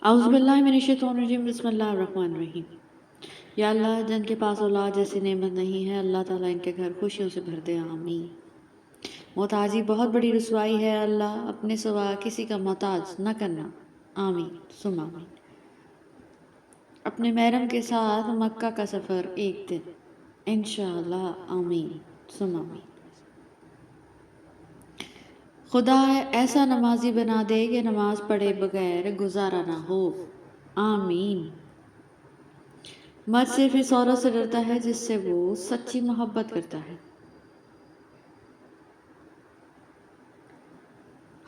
اعوذ باللہ من الشیطان الرجیم، بسم اللہ الرحمن الرحیم۔ یا اللہ جن کے پاس اولاد جیسی نعمت نہیں ہے، اللہ تعالیٰ ان کے گھر خوشیوں سے بھر دے، آمین۔ محتاجی بہت بڑی رسوائی ہے، اللہ اپنے سوا کسی کا محتاج نہ کرنا، آمین ثم آمین۔ اپنے محرم کے ساتھ مکہ کا سفر ایک دن، انشاءاللہ، آمین ثم آمین۔ خدا ایسا نمازی بنا دے کہ نماز پڑھے بغیر گزارا نہ ہو، آمین۔ مرد صرف اس عورت سے ڈرتا ہے جس سے وہ سچی محبت کرتا ہے۔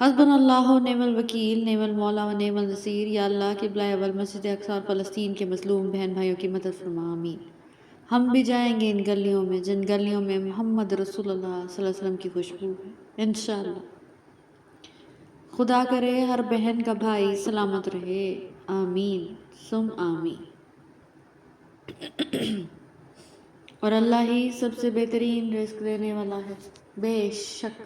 حسبنا اللہ و نعم الوکیل، نعم المولا و نعم النصیر۔ یا اللہ قبلہ اول مسجد اقصی اور فلسطین کے مظلوم بہن بھائیوں کی مدد فرما، آمین۔ ہم بھی جائیں گے ان گلیوں میں جن گلیوں میں محمد رسول اللہ صلی اللہ علیہ وسلم کی خوشبو ہے، انشاءاللہ۔ خدا کرے ہر بہن کا بھائی سلامت رہے، آمین ثم آمین۔ اور اللہ ہی سب سے بہترین رزق دینے والا ہے، بے شک۔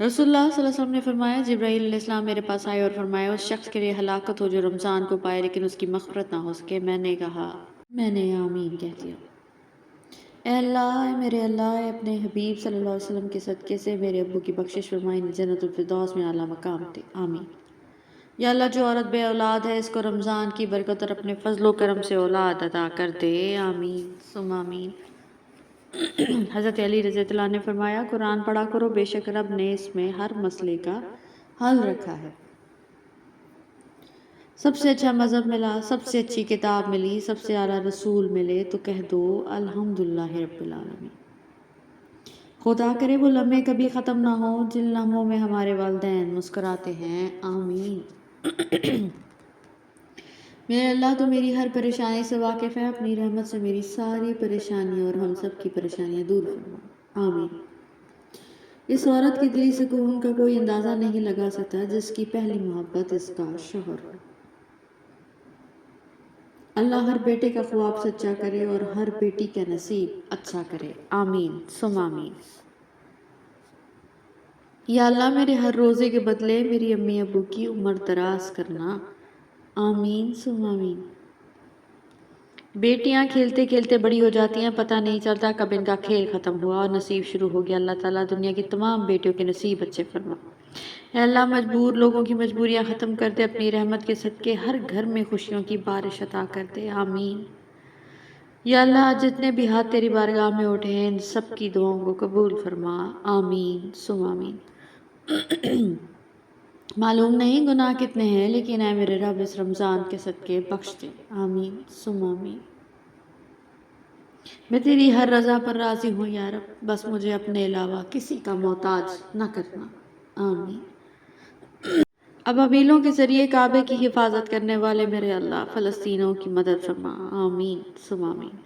رسول اللہ صلی اللہ علیہ وسلم نے فرمایا، جبرائیل علیہ السلام میرے پاس آئے اور فرمایا اس شخص کے لیے ہلاکت ہو جو رمضان کو پائے لیکن اس کی مغفرت نہ ہو سکے۔ میں نے کہا، میں نے آمین کہہ دیا۔ اے اللہ، اے میرے اللہ، اے اپنے حبیب صلی اللہ علیہ وسلم کے صدقے سے میرے ابو کی بخشش فرمائیں، جنت الفردوس میں اعلیٰ مقام دے، آمین۔ یا اللہ جو عورت بے اولاد ہے اس کو رمضان کی برکت اور اپنے فضل و کرم سے اولاد عطا کر دے، آمین ثم آمین۔ حضرت علی رضی اللہ عنہ نے فرمایا، قرآن پڑھا کرو، بے شک رب نے اس میں ہر مسئلے کا حل رکھا ہے۔ سب سے اچھا مذہب ملا، سب سے اچھی کتاب ملی، سب سے اعلیٰ رسول ملے تو کہہ دو الحمدللہ رب العالمین۔ خدا کرے وہ لمحے کبھی ختم نہ ہو جن لمحوں میں ہمارے والدین مسکراتے ہیں، آمین۔ میرے اللہ تو میری ہر پریشانی سے واقف ہے، اپنی رحمت سے میری ساری پریشانی اور ہم سب کی پریشانیاں دور فرما، آمین۔ اس عورت کی دلی سکون کا کوئی اندازہ نہیں لگا سکتا جس کی پہلی محبت اس کا شوہر ہو۔ اللہ ہر بیٹے کا خواب سچا کرے اور ہر بیٹی کا نصیب اچھا کرے، آمین ثم آمین۔ یا اللہ میرے ہر روزے کے بدلے میری امی ابو کی عمر دراز کرنا، آمین ثم آمین۔ بیٹیاں کھیلتے کھیلتے بڑی ہو جاتی ہیں، پتہ نہیں چلتا کب ان کا کھیل ختم ہوا اور نصیب شروع ہو گیا۔ اللہ تعالیٰ دنیا کی تمام بیٹیوں کے نصیب اچھے فرما۔ اے اللہ مجبور لوگوں کی مجبوریاں ختم کر دے، اپنی رحمت کے صدقے ہر گھر میں خوشیوں کی بارش عطا کر دے، آمین۔ یا اللہ جتنے بھی ہاتھ تیری بارگاہ میں اٹھے ہیں ان سب کی دعاؤں کو قبول فرما، آمین ثم آمین۔ معلوم نہیں گناہ کتنے ہیں لیکن اے میرے رب اس رمضان کے صدقے بخش دے، آمین ثم آمین۔ میں تیری ہر رضا پر راضی ہوں یا رب، بس مجھے اپنے علاوہ کسی کا محتاج نہ کرنا، آمین۔ ابابیلوں کے ذریعے کعبے کی حفاظت کرنے والے میرے اللہ فلسطینوں کی مدد فرما، آمین ثم آمین۔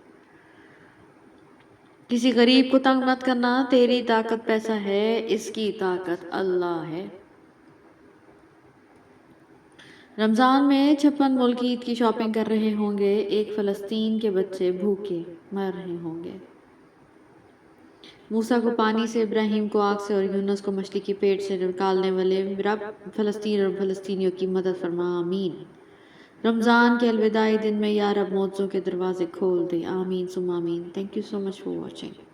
کسی غریب کو تنگ مت کرنا، تیری طاقت پیسہ ہے، اس کی طاقت اللہ ہے۔ رمضان میں 56 ملک عید کی شاپنگ کر رہے ہوں گے، ایک فلسطین کے بچے بھوکے مر رہے ہوں گے۔ موسیٰ کو پانی سے، ابراہیم کو آگ سے اور یونس کو مچھلی کی پیٹ سے نکالنے والے رب فلسطین اور فلسطینیوں کی مدد فرما، آمین۔ رمضان کے الوداعی دن میں یا رب معجزوں کے دروازے کھول دے، آمین ثم آمین۔ Thank you so much for watching.